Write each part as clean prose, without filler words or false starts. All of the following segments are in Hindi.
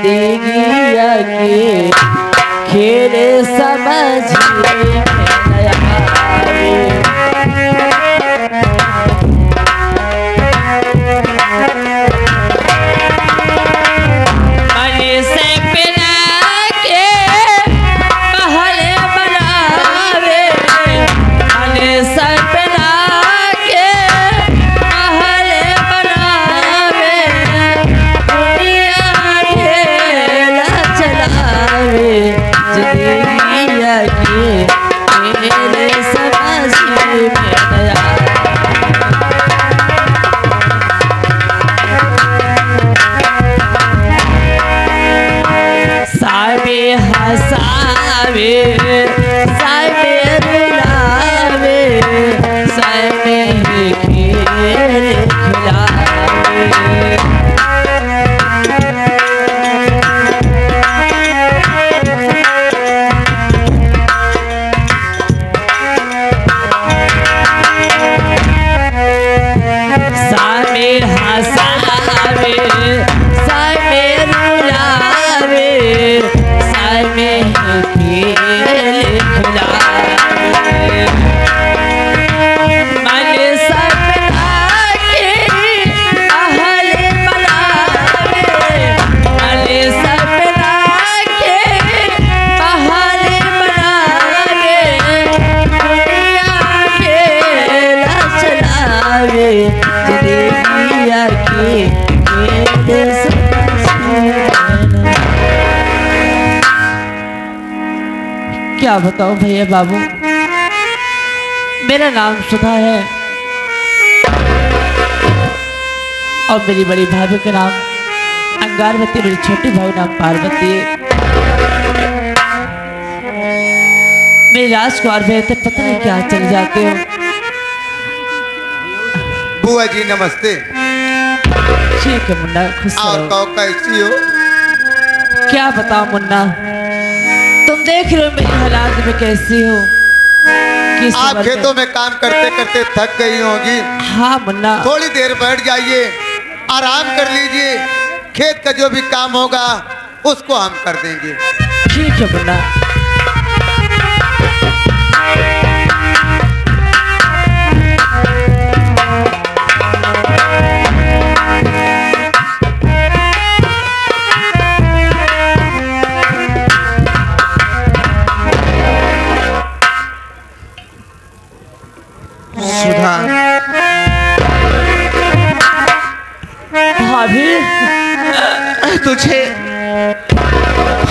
जिंदगिया के खेल समझ में नया आवे। क्या बताऊं भैया बाबू, मेरा नाम सुधा है और मेरी बड़ी भाभी का नाम अंगारवती, मेरी छोटी भाई नाम पार्वती है। मेरे राजकुमार भैया थे, पता नहीं क्या चल जाते हो। बुआ जी नमस्ते। ठीक है मुन्ना, खुश रहो। कैसी हो? क्या बताओ मुन्ना, तुम देख रहे हो मेरी हालात में कैसी हो। आप खेतों में काम करते करते थक गई होगी। हाँ मुन्ना, थोड़ी देर बैठ जाइए, आराम कर लीजिए। खेत का जो भी काम होगा उसको हम कर देंगे। ठीक है मुन्ना। सुधा, भाभी तुझे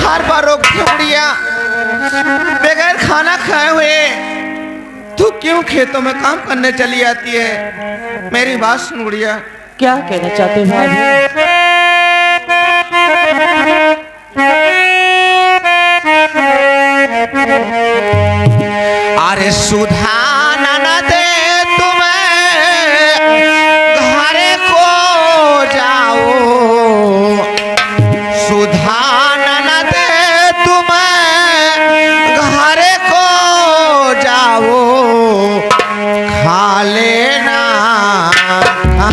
हर बार रोक बुढ़िया, बगैर खाना खाए हुए तू क्यों खेतों में काम करने चली आती है? मेरी बात सुन बुढ़िया। क्या कहना चाहते हो भाभी? अरे सुधा ननद तुम्हें घर को जाओ, सुधा ननद तुम्हें घर को जाओ, खा लेना खाना,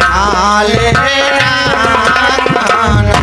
खा लेना खाना।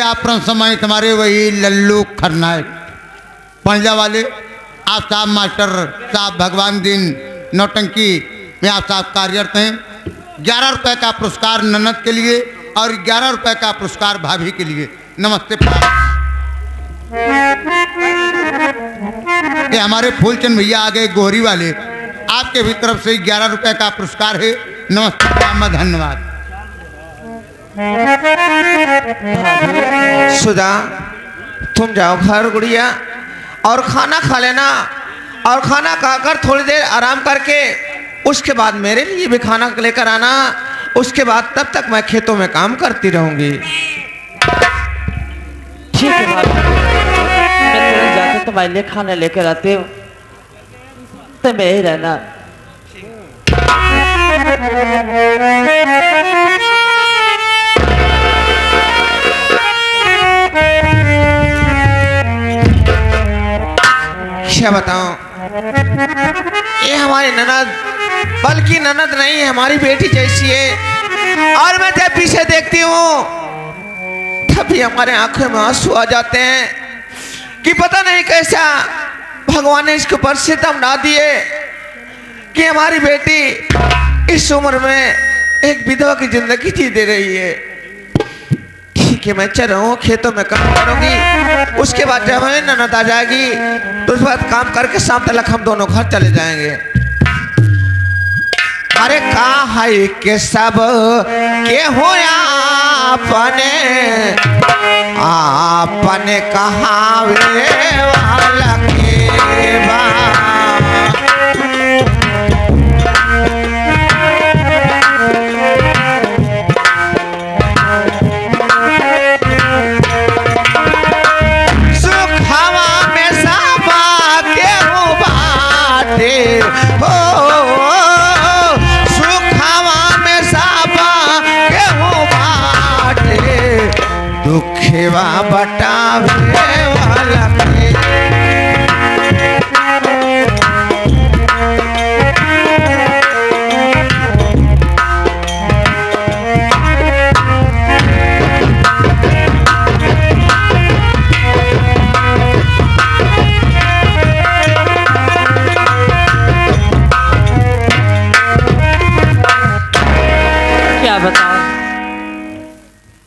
आपन समय तुम्हारे वही लल्लू खरनायक पंजा वाले आप साहब मास्टर साहब भगवान दिन नौटंकी में आप साहब कार्यरत हैं। 11 रुपए का पुरस्कार ननद के लिए और 11 रुपए का पुरस्कार भाभी के लिए। नमस्ते। ये हमारे फूलचंद भैया आ गए गोहरी वाले, आपके भी तरफ से 11 रुपए का पुरस्कार है। नमस्ते, धन्यवाद। सुधा तुम जाओ घर गुड़िया और खाना खा लेना, और खाना खाकर थोड़ी देर आराम करके उसके बाद मेरे लिए भी खाना लेकर आना। उसके बाद तब तक मैं खेतों में काम करती रहूंगी। ठीक है भाभी, मैं तुरंत जाकर तुम्हारे लिए खाना लेकर आती हूँ, तो मैं ही रहना। क्या बताऊं, ये हमारी ननद बल्कि ननद नहीं है, हमारी बेटी जैसी है। और मैं जब पीछे देखती हूँ तभी हमारे आंखों में आंसू आ जाते हैं कि पता नहीं कैसा भगवान ने इसके ऊपर सितम ना दिए कि हमारी बेटी इस उम्र में एक विधवा की जिंदगी जी दे रही है। ठीक है, मैं चल रहा हूँ, खेतों में काम करूंगी। उसके बाद जब हमें ननद आ जाएगी तो उस बाद काम करके शाम तक हम दोनों घर चले जाएंगे। अरे कहा है के सब के हो आपने आपने कहावे वाला के बा। दुखेवा बटावे वाला के। क्या बताऊं,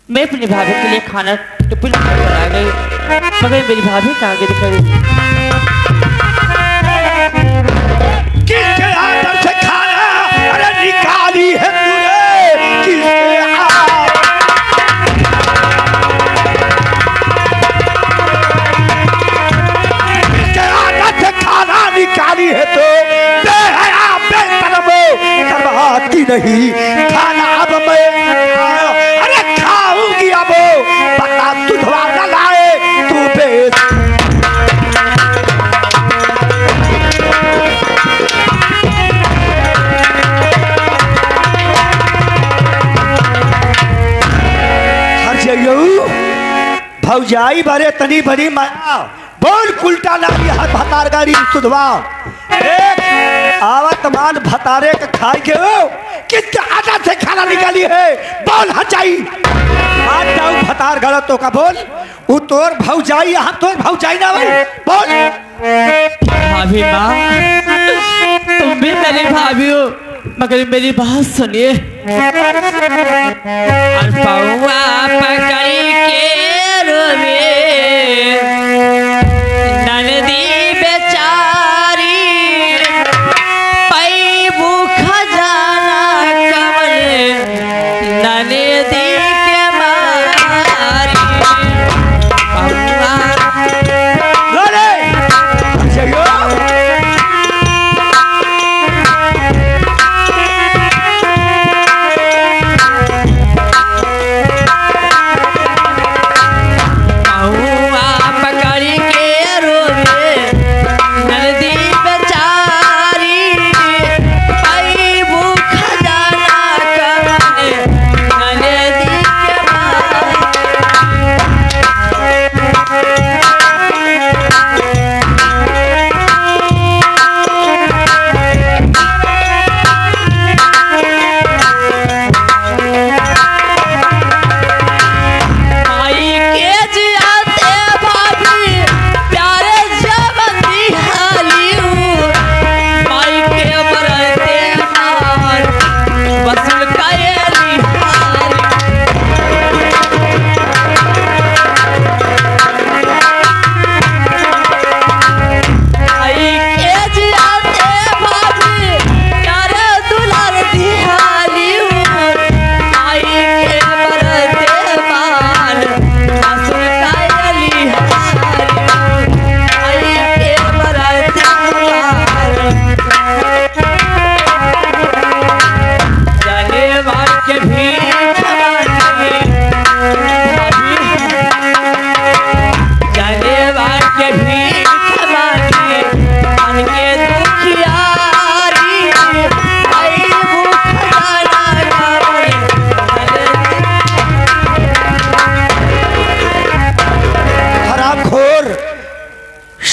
मैं अपनी भाभी के लिए खाना टिफिन लेकर आ गई, मगर मेरी भाभी कहाँ गई दिखाई। किसके हाथ से खाना अरे निकाली है तूने, किसके हाथ से खाना निकाली है तो बेहया बेशर्मो करवाती नहीं खाना। अब मैं अरे खाऊंगी, अब पता तुझवा न लाए तू बेच। भौजाई भरे तनी भरी माया बोल उल्टा लागी हर भतार गाड़ी सुधवा। आवत मान भतारे के खाए के हो किसके आदत से खाना निकाली है बोल हचाई। आज जाऊ भतार गलत तो का बोल, वो तोर भौजाई हम तोर भौजाई ना भाई बोल। भाभी माँ, तुम भी मेरी भाभी हो, मगर मेरी बात सुनिए। पौआ पकड़ी के रोवे ननदी बेचारी, पई भूखा जाला कमल ननदी के मारी।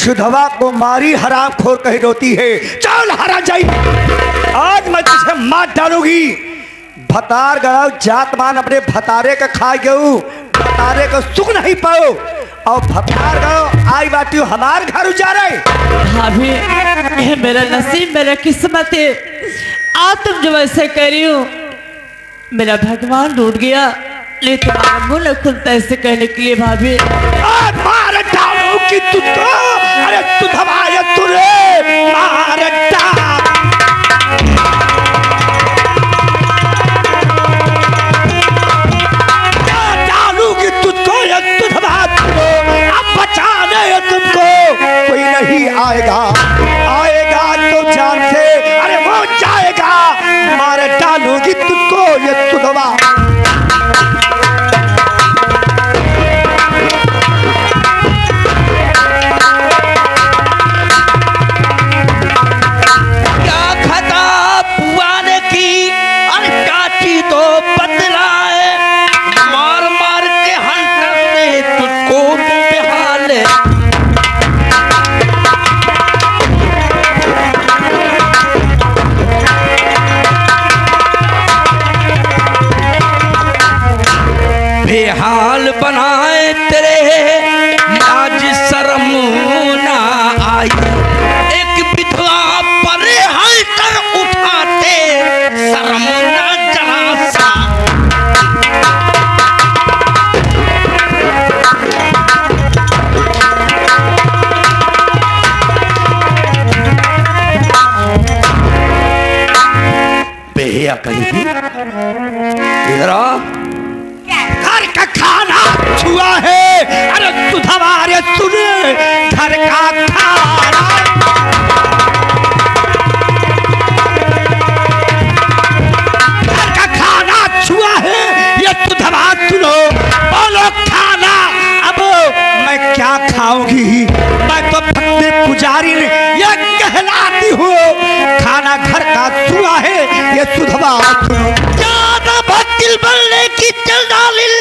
सुधवा को मारी हराम खोर कही रोती है। चल हरा जाई, आज मैं तुझे मार डालूंगी। भतार गयो जातमान अपने भतारे का खा गऊ, भतारे को सुख नहीं पाओ और भतार गयो आई बाटी हमार घर उजारे। भाभी ये मेरा नसीब मेरा किस्मत है। आज तुम जो ऐसे कर रही हो मेरा भगवान लूट गया, लेकिन तुम्हारा मुंह न खुलता ऐसे कहने के लिए। भाभी मार डालो कि तू तो, अरे तू धमाया तुरे मार डालूंगी तुझको, ये तू धमा अब बचाने तुमको कोई नहीं आएगा, आएगा तो जान से, अरे वो जाएगा। मार डालूंगी तुझको ये तू धमा। बेहाल बनाए तेरे आज शर्म ना आई, एक विधवा पर हल्टर उठाते शर्म ना जरा सा। बेहिया कहीं इधर घर का खाना छुआ है, अरे तू हमारे सुने घर का खाना। घर का खाना छुआ है, ये तू धमा सुनो, बोलो खाना। अब मैं क्या खाऊंगी, मैं तो भक्ति पुजारी ने ये कहलाती हूँ। खाना घर का छुआ है, ये तू धमा सुनो। ज्यादा भक्ति बनने की चल डालिल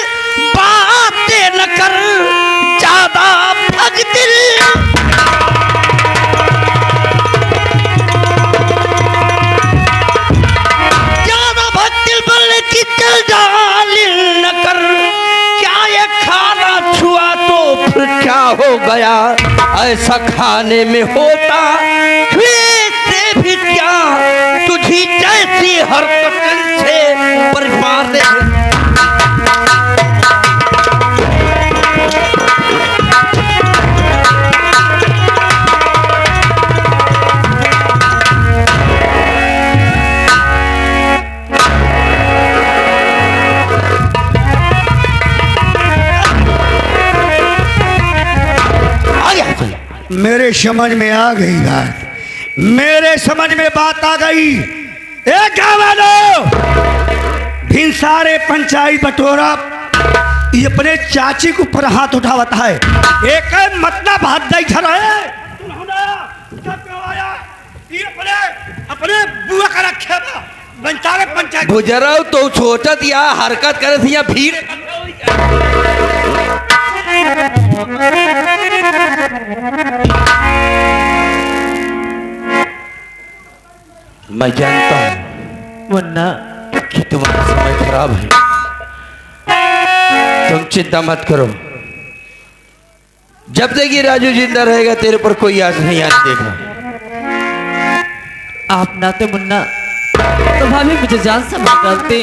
बातें न कर, ज्यादा भक्ति ज्यादा भक्ति बनने की चल डालिल न कर। क्या ये खाना छुआ तो फिर क्या हो गया, ऐसा खाने में होता से भी क्या, तुझी जैसी हरकत से परिवार ने। मेरे समझ में आ गई बात, मेरे समझ में बात आ गई। ए गाँव वालों, भिनसारे पंचायत बटोरा ये अपने चाची के ऊपर हाथ उठावता है। एक मतलब हाथ दई धरा है, अपने बुआ का रखे भिनसारे पंचायत गुजराव तो छोटत या हरकत करे थी या भीड़। मैं जानता हूं मुन्ना कि तुम्हारा समय खराब है, तुम चिंता मत करो। जब तक ये राजू जिंदा रहेगा तेरे पर कोई आज नहीं आज देगा। आप नाते मुन्ना तो भाभी मुझे जान से मार डालते।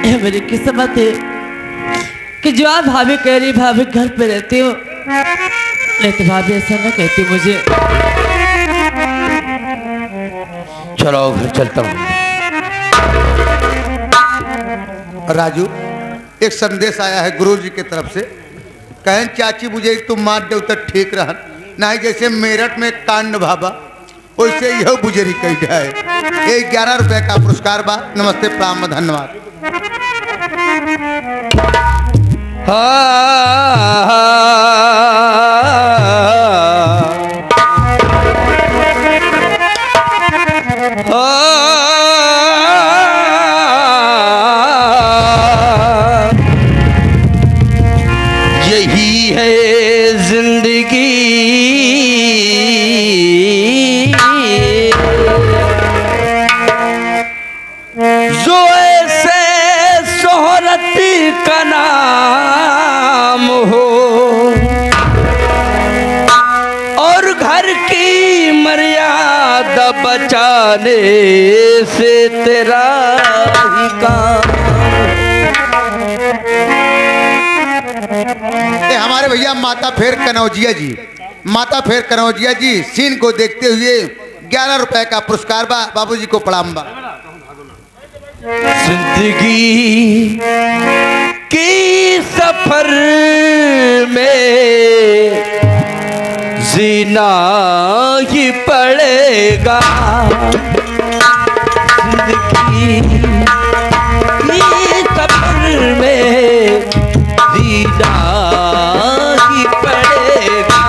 ये मेरी किस्मत है कि जो आप भाभी कह रही भाभी घर पे रहती हो, नहीं तो भाभी ऐसा ना कहती मुझे। चलो घर चलता हूँ। राजू, एक संदेश आया है गुरु जी की तरफ से। कहें चाची मुझे तुम मार दो तो ठीक रह, नहीं जैसे मेरठ में कांड भाबा वैसे यह बुजरी कही है। ये 11 रुपए का पुरस्कार बा। नमस्ते, प्रणाम, धन्यवाद। यही है जिंदगी का नाम हो और घर की मर्यादा बचाने से तेरा ही काम। ये हमारे भैया माता फेर माता फेर कनौजिया जी सीन को देखते हुए 11 रुपए का पुरस्कार बा बाबूजी को प्रणाम बा। जिंदगी की सफर में जीना ही पड़ेगा। जिंदगी की सफर में जीना ही पड़ेगा।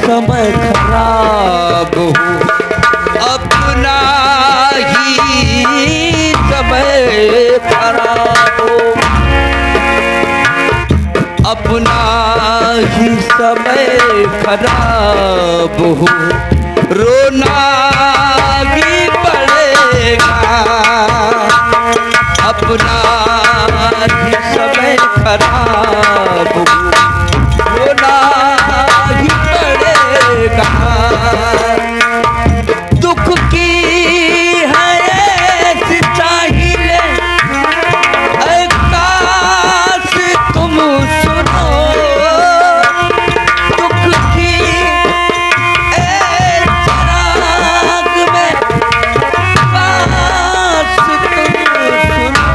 समय खराब हो अपना ही समय खराब हो अपना ही समय खराब हो रोना ही पड़ेगा। अपना ही समय खराब हो रोना ही पड़ेगा। दुख की है ऐसी चाहिए काश तुम सुनो। दुख की ऐसी राग में काश तुम सुनो।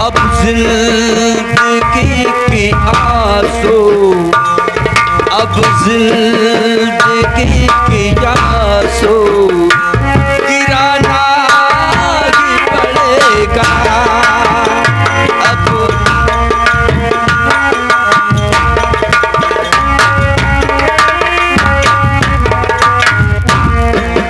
अब जिंदगी की आंसू अब जिंदगी की